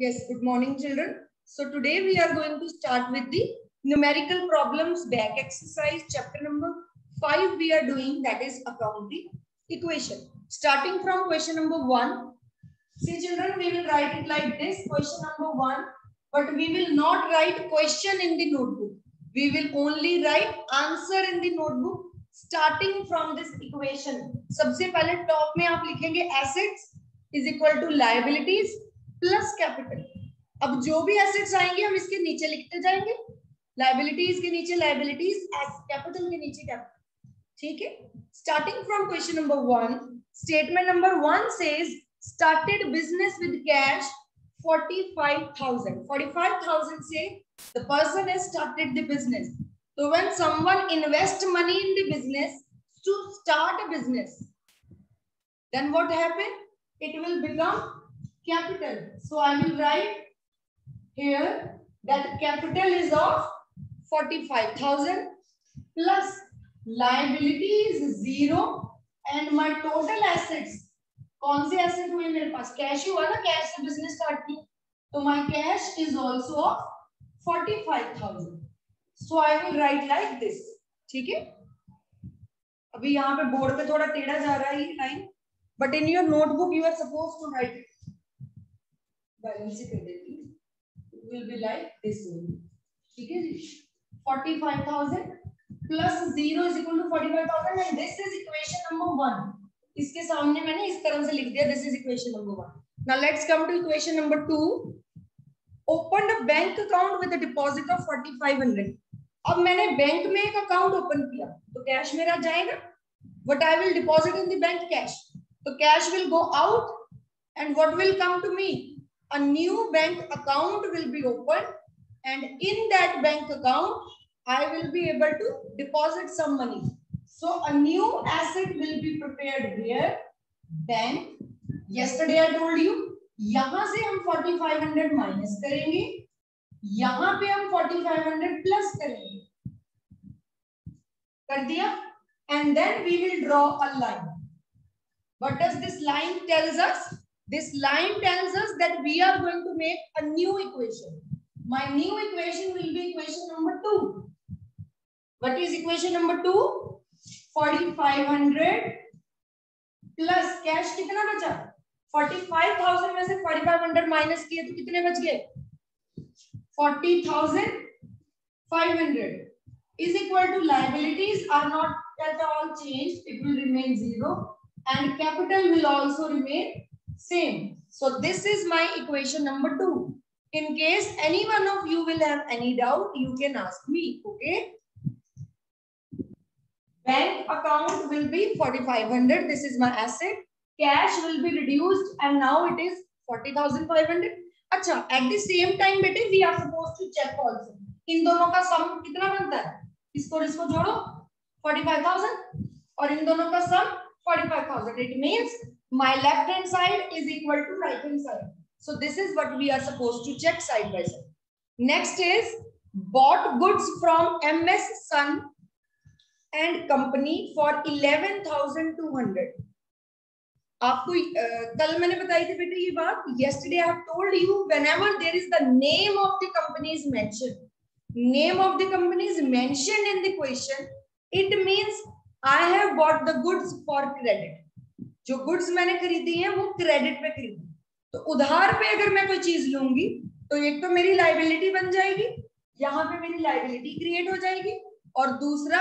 Yes, good morning, children. So today we are going to start with the numerical problems back exercise. Chapter number 5 we are doing, that is account the equation. Starting from question number 1. See children, we will write it like this, question number 1. But we will not write question in the notebook. We will only write answer in the notebook starting from this equation. सबसे पहले top में आप लिखेंगे assets is equal to liabilities plus capital. अब जो भी assets आएंगे हम इसके नीचे लिखते जाएंगे. लायबिलिटीज के नीचे लायबिलिटीज, कैपिटल के नीचे कैपिटल. ठीक है. Starting from question number 1, statement number 1 says started business with cash 45,000. 45,000 से the person has started the business. So when someone invest money in the business to start a business, then what happen? It will become capital. So I will write here that capital is of 45,000 plus liability is 0 and my total assets. कौन से asset हुए मेरे पास? Cash ही हुआ ना, cash से business start की, तो my cash is also of 45,000. So I will write like this. ठीक है. अभी यहाँ पे बोर्ड पे थोड़ा टेढ़ा जा रहा है ये line, but in your notebook you are supposed to write it. Balance कर देती हूँ. It will be like this only. ठीक है जी. 45,000 plus 0 is equal to 45,000 and this is equation number 1. इसके सामने मैंने इस तरह से लिख दिया, this is equation number 1. Now let's come to equation number 2. Opened a bank account with a deposit of 4,500. अब मैंने बैंक में एक अकाउंट ओपन किया तो कैश मेरा जाएगा. What I will deposit in the bank? Cash. So cash will go out and what will come to me? A new bank account will be opened and in that bank account I will be able to deposit some money. So a new asset will be prepared here. Bank. Yesterday I told you, यहाँ से हम 4,500 minus करेंगे, यहाँ पे हम 4,500 plus करेंगे. कर दिया? And then we will draw a line. What does this line tells us? This line tells us that we are going to make a new equation. My new equation will be equation number 2. What is equation number 2? 4,500 plus cash कितना बचा? 45,000 में से 4,500 minus किए तो कितने बच गए? 40,500 is equal to liabilities are not at all changed. It will remain 0 and capital will also remain same. So this is my equation number 2. In case any one of you will have any doubt, you can ask me. Okay. Bank account will be 4,500. This is my asset. Cash will be reduced and now it is 40,500. अच्छा, at the same time बेटे we are supposed to check also. इन दोनों का सम कितना बनता है? इसको इसको जोड़ो 45,000 और इन दोनों का सम 45,000. It means my left hand side is equal to right hand side. So this is what we are supposed to check side by side. Next is bought goods from MS Sun and Company for 11,200. आपको कल मैंने बताई थी बेटे ये बात. Yesterday I have told you whenever there is the name of the company is mentioned, name of the company is mentioned in the question, it means I have bought the goods for credit. जो goods मैंने खरीदी हैं वो credit पे खरीदी. तो उधार पे अगर मैं कोई चीज लूंगी तो एक तो मेरी लायबिलिटी बन जाएगी, यहाँ पे मेरी लायबिलिटी क्रिएट हो जाएगी और दूसरा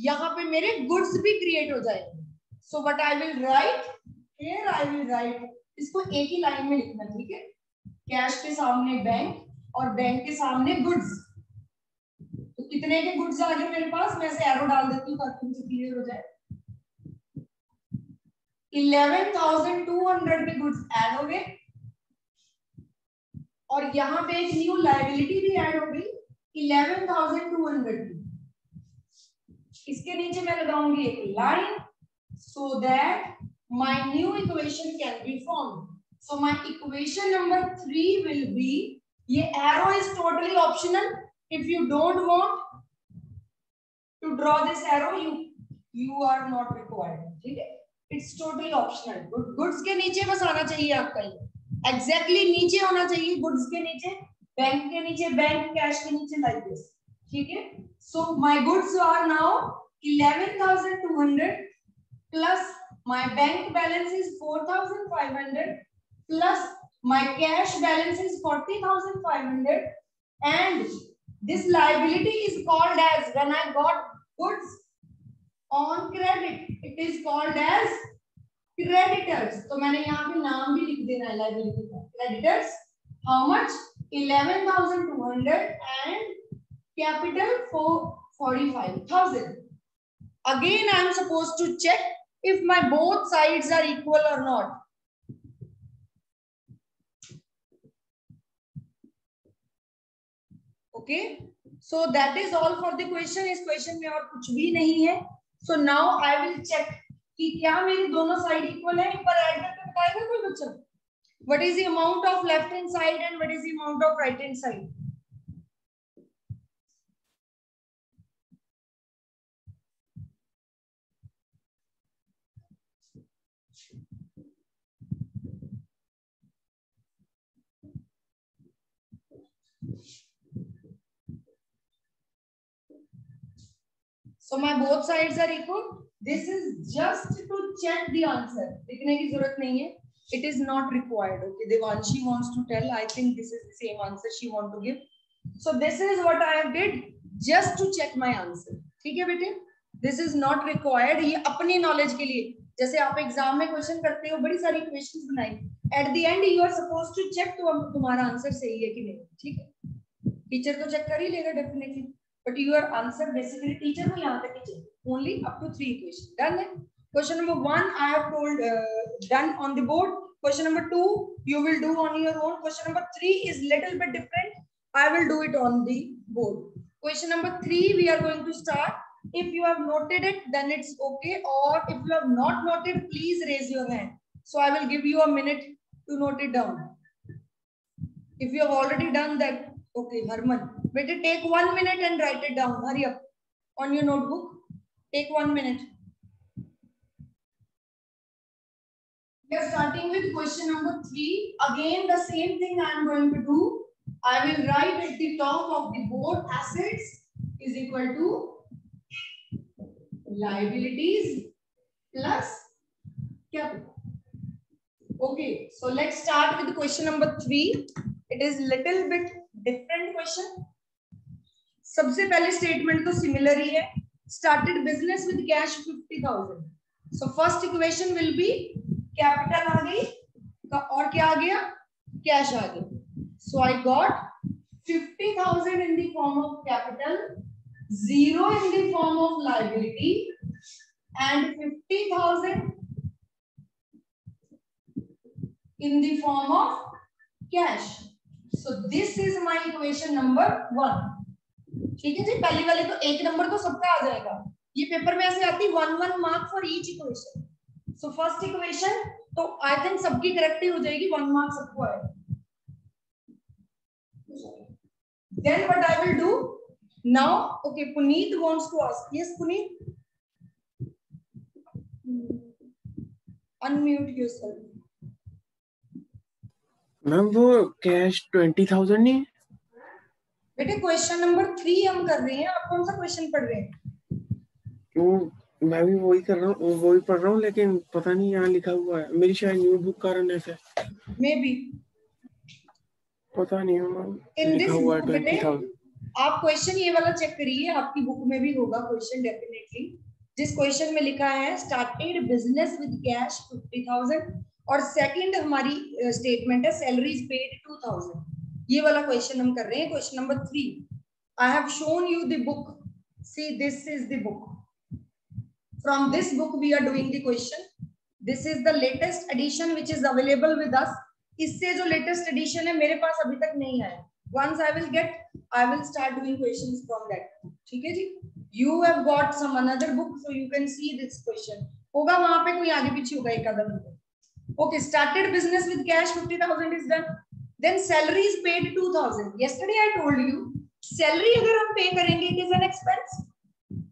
यहाँ पे मेरे गुड्स भी क्रिएट हो जाएंगे. So what I will write here, I will write, इसको एक ही लाइन में लिखना. ठीक है. कैश के सामने बैंक और बैंक के सामने गुड्स. तो कितने के गुड्स आ गए मेरे पास? मैं ऐसे एरो डाल देती हूँ ताकि मुझे क्लियर हो जाए. 11,200 के गुड्स ऐड हो गए और यहाँ पे एक न्यू लायबिलिटी भी ऐड हो गई 11,200 की. इसके नीचे मैं लगाऊंगी एक line so that my new equation can be formed. So my equation number 3 will be, ये arrow is totally optional. If you don't want to draw this arrow, you are not required. ठीक है. It's totally optional. Goods के नीचे बस आना चाहिए आपका ये. एग्जैक्टली नीचे होना चाहिए, गुड्स के नीचे, बैंक के नीचे बैंक, कैश के नीचे, लाइक दिस, ठीक है। So my goods are now 11,200 plus my bank balance is 4,500 plus my cash balance is 40,500 and this liability is called as, when I got goods on credit, it is called as creditors. तो मैंने यहाँ पे नाम भी लिख देना है liability का, creditors. How much? 11,200 and capital for 45,000. Again I am supposed to check if my both sides are equal or not. Okay, so that is all for the question. इस क्वेश्चन में और कुछ भी नहीं है. So now I will check कि क्या मेरी दोनों साइड इक्वल है. एक बार ऐड करके बताएगा कोई बच्चा? What is the amount of left hand side and what is the amount of right hand side? So my both sides are equal. This is just to check the answer. लिखने की जरूरत नहीं है. It is not required. Okay, Devanshi wants to tell. I think this is the same answer she want to give. So this is what I have did just to check my answer. ठीक है बेटे? This is not required. ये अपनी knowledge के लिए. जैसे आप exam में क्वेश्चन करते हो, बड़ी सारी क्वेश्चंस बनाई. At the end you are supposed to check तुम्हारा आंसर सही है कि नहीं. ठीक है? टीचर तो चेक कर ही लेगा definitely. But your answer basically teacher को यहाँ तक ही चाहिए. Only up to 3 questions. Done है? Question number 1 I have told done on the board. Question number 2 you will do on your own. Question number 3 is little bit different. I will do it on the board. Question number 3 we are going to start. If you have noted it, then it's okay. Or if you have not noted, please raise your hand. So I will give you a minute to note it down. If you have already done that, okay, Harman. Better take 1 minute and write it down. Hurry up on your notebook. Take 1 minute. We are starting with question number 3. Again, the same thing I am going to do. I will write at the top of the board assets is equal to liabilities plus capital. Okay, so let's start with question number 3. It is little bit different question. सबसे पहले statement तो similar ही है. Started business with cash 50,000. So first equation will be capital आ गई और क्या आ गया? Cash आ गया. So I got 50,000 in the form of capital, 0 in the form of liability, and 50,000 in the form of cash. So this is my equation number 1. ठीक है जी. पहली वाली तो एक नंबर तो सबका आ जाएगा. ये पेपर में ऐसे आती 1 mark for each equation. So first equation तो आई थिंक सबकी करेक्ट ही हो जाएगी. 1 मार्क सबको आएगा. Then what I will do now. Okay, Puneet wants to ask. Yes Puneet, unmute yourself. Ma'am वो कैश 20,000 नहीं. बेटे क्वेश्चन नंबर 3 हम कर रहे हैं. आप कौन सा क्वेश्चन पढ़ रहे हैं? वो मैं भी वही कर रहा हूँ, वही पढ़ रहा हूँ, लेकिन पता नहीं यहाँ लिखा हुआ है. मेरी शायद न्यू बुक कारण ऐसे मे बी, पता नहीं मैम. इन लिखा दिस हुआ है बुक बेटे 20,000. आप क्वेश्चन ये वाला चेक करिए. आपकी बुक में भी होगा क्वेश्चन डेफिनेटली. जिस क्वेश्चन में लिखा है स्टार्टेड बिजनेस विद कैश 50,000 और सेकंड हमारी स्टेटमेंट है सैलरीज पेड 2,000. ये वाला क्वेश्चन हम कर रहे हैं. Question number 3. I have shown you the book. See this is the book. From this book we are doing the question. This is the latest edition which is available with us. इससे जो latest edition है मेरे पास अभी तक नहीं आया. Once I will get, I will start doing questions from that. ठीक है जी. You have got some another book, so you can see this question. होगा वहां पे कोई आगे पीछे होगा एक आधा number. Okay, started business with cash 50,000 is done. Then salary is paid 2,000. Yesterday I told you, salary अगर हम पे करेंगे it is an expense.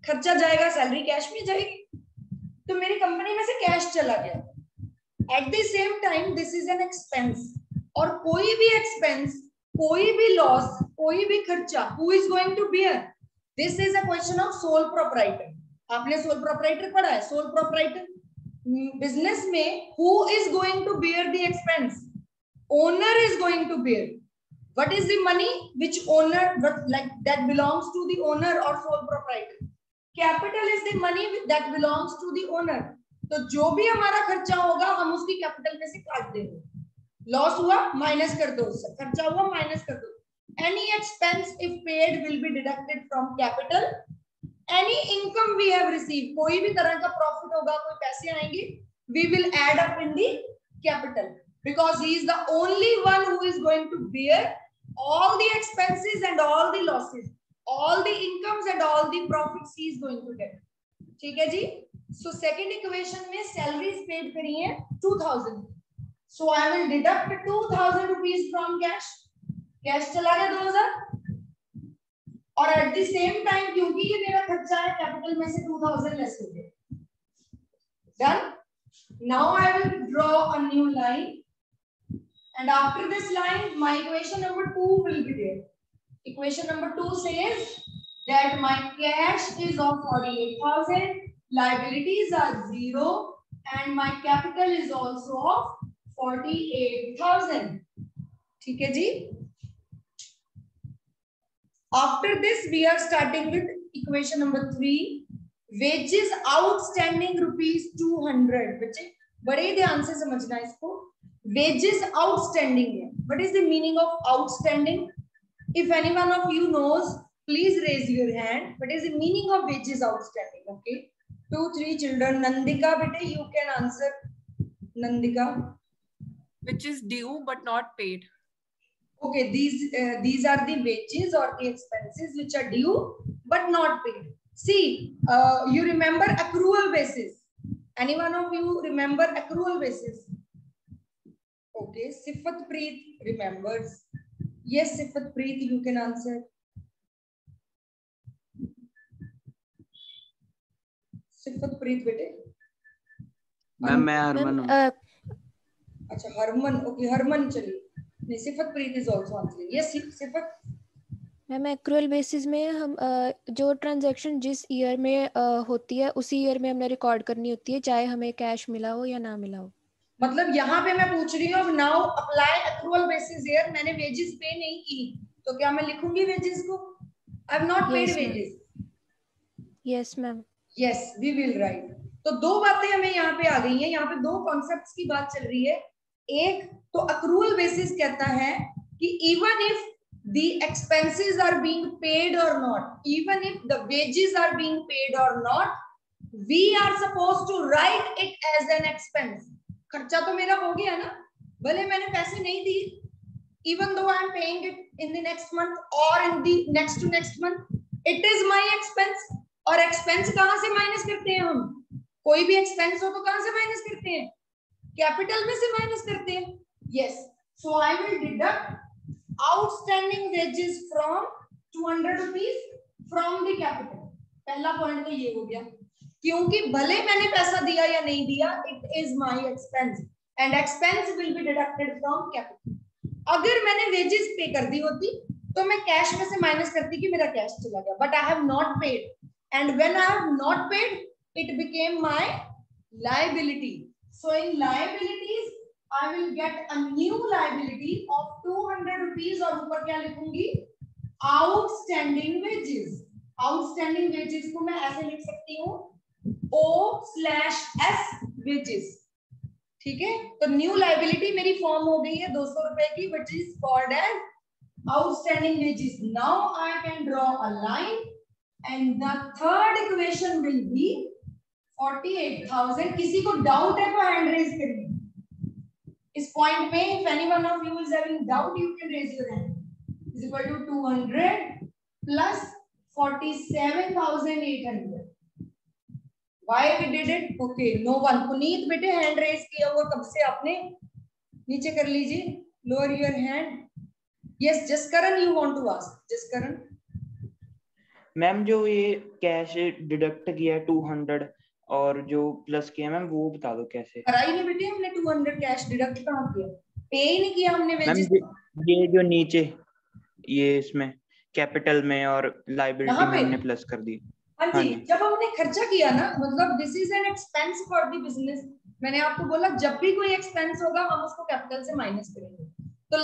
खर्चा जाएगा, सैलरी कैश में जाएगी. तो मेरी कंपनी में से कैश चला गया. At the same time, this is an expense. और कोई भी एक्सपेंस, कोई भी लॉस, कोई भी खर्चा, who is going to bear? This is a question of sole proprietor. आपने सोल प्रोप्राइटर पढ़ा है? सोल प्रोप्राइटर बिजनेस में who is going to bear the expense? Owner is going to bear. What is the money which owner, like that belongs to the owner or sole proprietor? Capital is the money that belongs to the owner. तो जो भी हमारा खर्चा होगा हम उसकी capital में से काट देंगे. लॉस हुआ माइनस कर दो, खर्चा हुआ माइनस कर दो. Any expense if paid will be deducted from capital. Any income we have received, कोई भी तरह का प्रॉफिट होगा, कोई पैसे आएंगे, we will add up in the capital because he is the only one who is going to bear all the expenses and all the losses, all the incomes and all the profits he is going to get. ठीक है जी. So second equation में salaries paid करी है 2000. So I will deduct 2000 rupees from cash. Cash चला गया 2000 और at the same time क्योंकि ये मेरा खर्चा है कैपिटल में से 2000 लेस हो गया. Done. Now I will draw a new line. And after this line, my equation number 2 will be there. Equation number 2 says that my cash is of 48,000, liabilities are 0, and my capital is also of 48,000. ठीक है जी. After this, we are starting with equation number 3. Wages outstanding rupees 200. बच्चे बड़े ध्यान से समझना इसको. Wages outstanding है. What is the meaning of outstanding? If any one of you knows, please raise your hand. What is the meaning of wages outstanding? Okay, 2-3 children. Nandika, bete, you can answer. Nandika, which is due but not paid. Okay, these are the wages or the expenses which are due but not paid. See, you remember accrual basis? Any one of you remember accrual basis? Okay, Sifat Preet remembers. Yes, Sifat Preet, you can answer. Sifat Preet, bete. Ma'am मैं हरमन हूँ. अच्छा Harman. Okay, Harman चलिए. नहीं, Sifat Preet is also answering. Yes, Sifat. Ma'am accrual basis में हम जो transaction जिस year में होती है उसी ईयर में हमने रिकॉर्ड करनी होती है, चाहे हमें कैश मिला हो या ना मिला हो. मतलब यहाँ पे मैं पूछ रही हूँ now apply accrual basis here. मैंने वेजेस पे नहीं की तो क्या मैं लिखूंगी वेजेस को? I have not paid wages. Yes ma'am. Yes, we will write. तो दो बातें हमें यहाँ पे आ गई हैं. यहाँ पे दो कॉन्सेप्ट्स की बात चल रही है. एक तो एक्रूअल बेसिस कहता है कि even if the expenses are being paid or not, even if the wages are being paid or not, we are supposed to write it as an expense. खर्चा तो मेरा हो गया ना, भले मैंने पैसे नहीं दिए, even though I am paying it in the next month or in the next to next month, it is my expense. और expense कहाँ से माइनस करते हैं हम? कोई भी expense हो तो कहाँ से माइनस करते हैं? कैपिटल में से माइनस करते हैं. Yes, so I will deduct outstanding wages from 200 rupees from the capital. पहला पॉइंट तो ये हो गया, क्योंकि भले मैंने पैसा दिया या नहीं दिया, it is my expense and expense will be deducted from capital. अगर मैंने wages पे कर दी होती तो मैं कैश में से माइनस करती कि मेरा कैश चला गया, but I have not paid, and when I have not paid, it became my liability. So in liabilities I will get a new liability of 200 rupees और ऊपर क्या लिखूंगी? Outstanding wages. Outstanding wages को मैं ऐसे लिख सकती हूँ O/S wages. ठीक है, तो न्यू लाइबिलिटी मेरी फॉर्म हो गई है 200 रुपए की, which is called as outstanding wages. Now I can draw a line and the third equation will be 48,000. किसी को डाउट है तो हैंड रेज करिए इस पॉइंट में. if any one of you is having doubt, you can raise your hand. is equal to 200 plus 47,800. why we did it? Okay, no one. Puneet बेटे hand raise किया हुआ कब से आपने? नीचे कर लीजिए, lower your hand. yes, Jaskaran, you want to ask? Jaskaran. Ma'am जो ये कैश डिडक्ट किया है 200 और जो प्लस किया मैम वो बता दो कैसे? कराई नहीं बेटे हमने 200 कैश डिडक्ट कहाँ किया? पे ही नहीं किया हमने मैम वेजेस। ये जो नीचे ये इसमें कैपिटल में और लाइबिलिटी यहाँ में पे? हमने प्लस कर दी। हाँ हाँ जी, जी। जब हमने खर्चा किया ना, मतलब this is an expense for the business. मैंने आपको बोला जब भी कोई एक्सपेंस होगा हम उसको कैपिटल से माइनस करेंगे। तो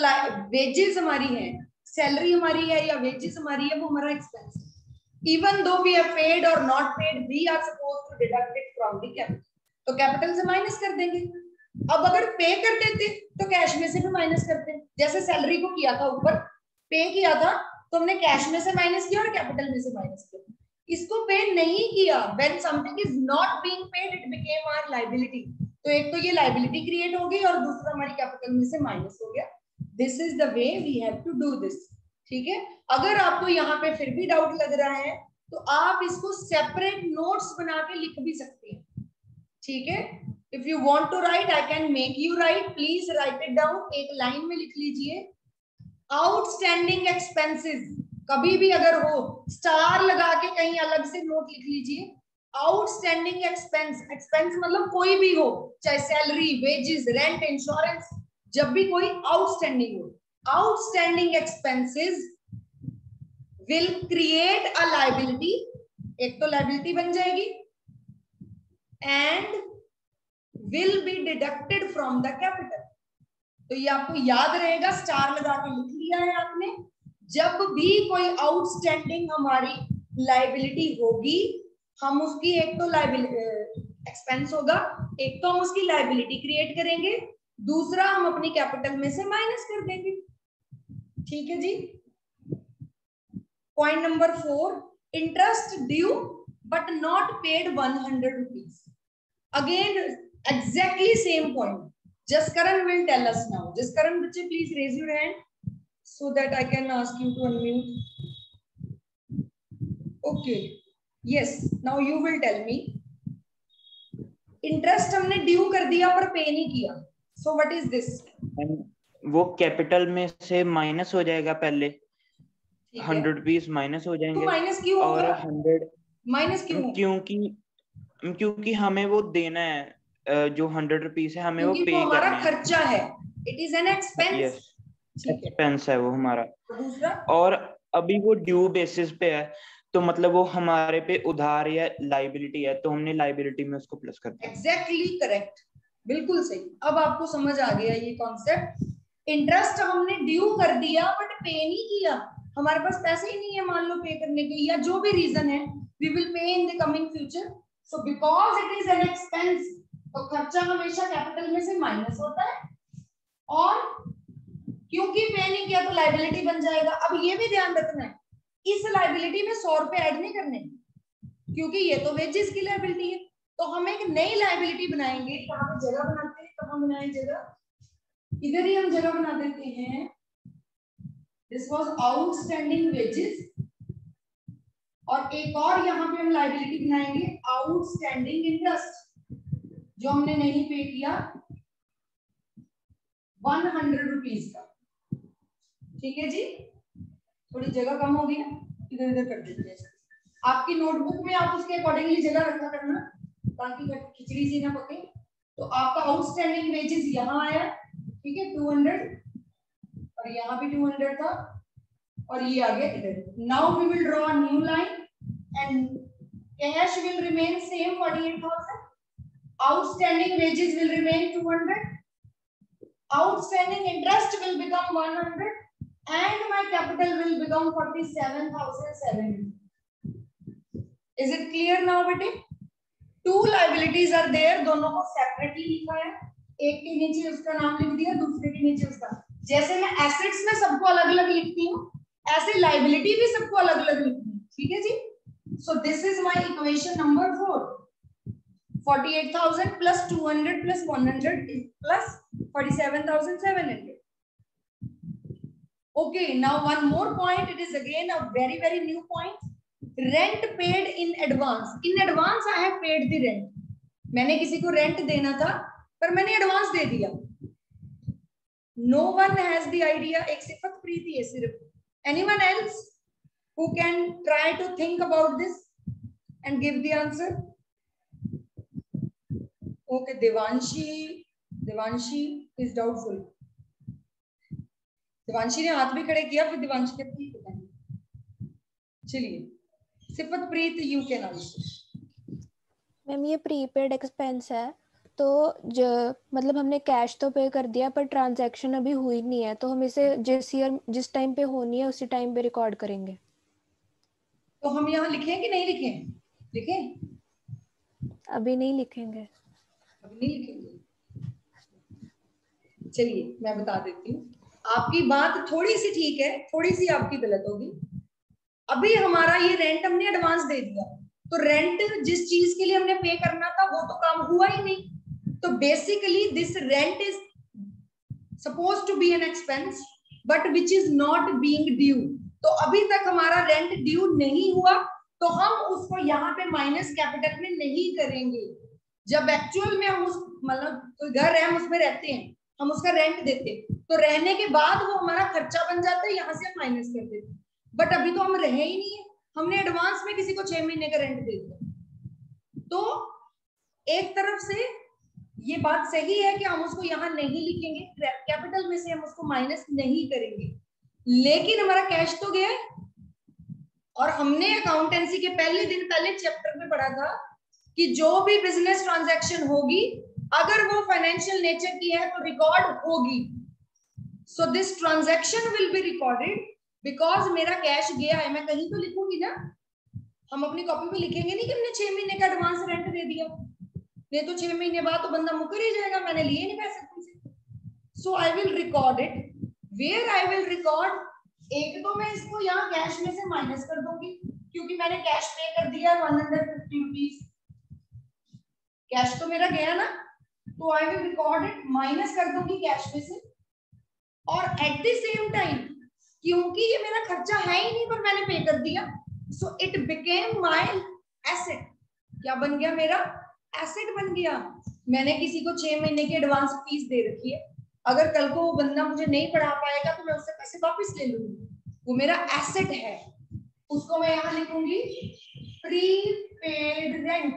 वेजेस हमारी है, सैलरी हमारी है या वेजेस हमारी है, वो हमारा एक्सपेंस है। Even though we have paid or not paid, we are supposed to deduct it from the capital. तो कैपिटल से माइनस कर देंगे। अब अगर पे कर देते तो कैश में से भी माइनस करते। जैसे सैलरी को किया था ऊपर, पे किया था तो हमने कैश में से माइनस किया और कैपिटल में से माइनस किया। इसको पे नहीं किया, when something is not being paid it became our liability। तो एक तो ये लाइबिलिटी क्रिएट हो गई और दूसरा हमारी कैपिटल में से माइनस हो गया। This is the way we have to do this. ठीक है, अगर आपको यहाँ पे फिर भी डाउट लग रहा है तो आप इसको सेपरेट नोट्स बना के लिख भी सकते हैं। ठीक है, if you want to write I can make you write, please write it down. एक लाइन में लिख लीजिए आउटस्टैंडिंग एक्सपेंसेस। कभी भी अगर हो स्टार लगा के कहीं अलग से नोट लिख लीजिए। आउटस्टैंडिंग एक्सपेंस, एक्सपेंस मतलब कोई भी हो, चाहे सैलरी, वेजेस, रेंट, इंश्योरेंस, जब भी कोई आउटस्टैंडिंग हो, outstanding expenses will create a liability. एक तो लायबिलिटी बन जाएगी and will be deducted from the capital. तो ये आपको याद रहेगा, स्टार लगा के लिख लिया है आपने। जब भी कोई आउटस्टैंडिंग हमारी लायबिलिटी होगी, हम उसकी एक तो लायबिलिटी एक्सपेंस होगा, एक तो हम उसकी लायबिलिटी क्रिएट करेंगे, दूसरा हम अपनी कैपिटल में से माइनस कर देंगे। ठीक है जी। Point number 4, interest due but not paid 100 rupees. Again exactly same point. Jaskaran will tell us now. Jaskaran, bache, please raise your hand so that I can ask you to unmute. Okay. Yes. Now you will tell me. Interest हमने due कर दिया पर पे नहीं किया. So what is this? वो capital में से माइनस हो जाएगा पहले। 100 रुपीज माइनस हो जाएंगे। तो माइनस क्यों और होगा? 100 माइनस क्यों? क्योंकि हमें वो देना है, जो 100 रुपीज है हमें वो पे करना है। हमारा खर्चा है। It is an expense. Yes, expense है वो हमारा। दूसरा, और अभी वो ड्यू बेसिस पे है, तो मतलब वो हमारे पे उधार या लाइबिलिटी है, तो हमने लाइबिलिटी में उसको प्लस कर दिया। एग्जैक्टली करेक्ट, बिल्कुल सही। अब आपको समझ आ गया ये कॉन्सेप्ट। इंटरेस्ट हमने ड्यू कर दिया बट पे नहीं किया, हमारे पास पैसे ही नहीं है मान लो पे करने के, या जो भी रीजन है, we will pay in the coming future. So because it is an expense, तो खर्चा हमेशा कैपिटल में से माइनस होता है, और क्योंकि पे नहीं किया तो लायबिलिटी बन जाएगा। अब ये भी ध्यान रखना है, इस लायबिलिटी में 100 रुपए ऐड नहीं करने, क्योंकि ये तो वेजेस की लायबिलिटी है। तो हम एक नई लायबिलिटी बनाएंगे। कहाँ पे जगह बनाते हैं, कहाँ बनाए जगह, इधर ही हम जगह बना देते हैं। दिस वाज आउटस्टैंडिंग वेजेस, और एक और यहाँ पे हम लायबिलिटी बनाएंगे आउटस्टैंडिंग इंटरेस्ट, जो हमने नहीं पे किया 100 रुपीज का। ठीक है जी, थोड़ी जगह कम हो गई है, इधर उधर कर देते हैं। आपकी नोटबुक में आप उसके अकॉर्डिंगली जगह रखा करना ताकि खिचड़ी सी ना पके। तो आपका आउटस्टैंडिंग वेजेस यहाँ आया, ठीक है 200, और यहाँ भी 200 था, और ये आ गया इधर। Now we will draw a new line and cash will remain same 48,000, outstanding wages will remain 200, outstanding interest will become 100, and my capital will become 47,700. Is it clear now bete? Two liabilities are there, दोनों को separately लिखा है, एक के नीचे उसका नाम लिख दिया, दूसरे के नीचे उसका। जैसे मैं assets में सबको अलग अलग लिखती हूँ, ऐसे liability भी सबको अलग अलग लिखती हूँ। ठीक है जी। So this is my equation number 4. 48,000 plus 200 plus 100 is plus 47,700. Okay, now one more point. It is again a very very new point. Rent paid in advance. In advance I have paid the rent. मैंने किसी को rent देना था पर मैंने advance दे दिया. No one has the idea. एक सिफत प्रीति है सिर्फ. Anyone else who can try to think about this and give the answer? Okay, Devanshi is doubtful. Divanshi ने हाथ भी खड़े किया, फिर दिवांशी कहती है पता नहीं। चलिए सिफत प्रीत, यू कैन आंसर। मैम ये प्रीपेड एक्सपेंस है, तो जो मतलब हमने कैश तो पे कर दिया पर ट्रांजैक्शन अभी हुई नहीं है, तो हम इसे जिस टाइम पे होनी है उसी टाइम पे रिकॉर्ड करेंगे। तो हम यहाँ लिखें कि नहीं लिखें? लिखें? अभी नहीं लिखेंगे। अभी नहीं लिखेंगे। चलिए मैं बता देती हूँ, आपकी बात थोड़ी सी ठीक है, थोड़ी सी आपकी गलत होगी। अभी हमारा ये रेंट हमने एडवांस दे दिया, तो रेंट जिस चीज के लिए हमने पे करना था वो तो काम हुआ ही नहीं। तो basically this rent is suppose to be an expense but which is not being due. तो अभी तक हमारा रेंट ड्यू नहीं हुआ, तो हम उसको यहाँ पे माइनस कैपिटल में नहीं करेंगे। जब एक्चुअल में हम उस मतलब कोई घर है हम उसमें रहते हैं, हम उसका रेंट देते हैं, तो रहने के बाद वो हमारा खर्चा बन जाता है, यहाँ से हम माइनस कर देते हैं। बट अभी तो हम रहे ही नहीं है, हमने एडवांस में किसी को 6 महीने का रेंट दे दिया। तो एक तरफ से ये बात सही है कि हम उसको यहाँ नहीं लिखेंगे, कैपिटल में से हम उसको माइनस नहीं करेंगे, लेकिन हमारा कैश तो गया है। और हमने अकाउंटेंसी के पहले दिन पहले चैप्टर में पढ़ा था कि जो भी बिजनेस ट्रांजैक्शन होगी अगर वो फाइनेंशियल नेचर की है तो रिकॉर्ड होगी। So this transaction will be recorded because मेरा कैश गया है। मैं कहीं तो लिखूंगी ना, हम अपनी कॉपी में लिखेंगे नहीं कि हमने 6 महीने का एडवांस रेंट दे दिया, नहीं तो 6 महीने बाद तो बंदा मुकर ही जाएगा, मैंने लिए नहीं पैसे तुमसे। So I will record it, where I will record, एक तो मैं इसको यहाँ कैश में से माइनस कर दूंगी क्योंकि मैंने कैश पे कर दिया 150 रुपीज, कैश तो मेरा गया ना, तो आई विल रिकॉर्ड इट, माइनस कर दूंगी कैश में से। और एट द सेम टाइम क्योंकि ये मेरा खर्चा है ही नहीं पर मैंने पे कर दिया, so it became my asset. क्या बन गया? मेरा एसेट बन गया। मैंने किसी को 6 महीने की एडवांस फीस दे रखी है, अगर कल को वो बंदा मुझे नहीं पढ़ा पाएगा तो मैं उससे पैसे वापस ले लूंगी, वो मेरा एसेट है। उसको मैं यहाँ लिखूंगी प्रीपेड रेंट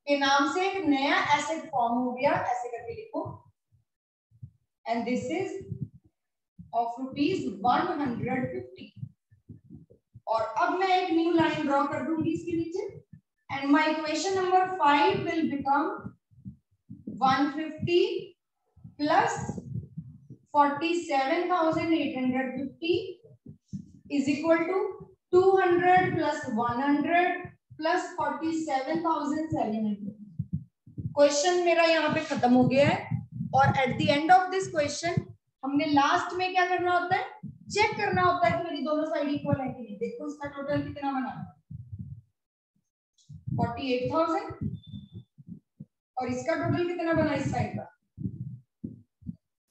के नाम से एक नया एसेट फॉर्म हो गया, ऐसे करके लिखो। And this is of ₹150। और अब मैं एक न्यू लाइन ड्रॉ कर दूंगी इसके नीचे, and my equation number 5 will become 150 plus 47,850 is equal to 200 plus 100 plus 47,700। Question मेरा यहाँ पे खत्म हो गया है। और at the end of this question हमने लास्ट में क्या करना होता है? चेक करना होता है कि मेरी दोनों साइड इक्वल है कि नहीं। देखो इसका टोटल कितना बना, 48,000, और इसका टोटल कितना बना इस साइड का,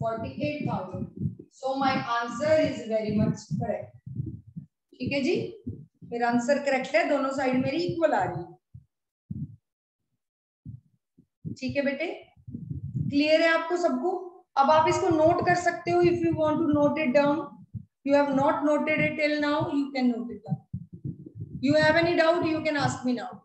48,000। So my answer is very much correct. ठीक है जी, मेरा आंसर करेक्ट है, दोनों साइड मेरी इक्वल आ रही है। ठीक है बेटे, क्लियर है आपको सबको? अब आप इसको नोट कर सकते हो if you want to note it down. You have not noted it till now, you can note it down. You have any doubt, you can ask me now.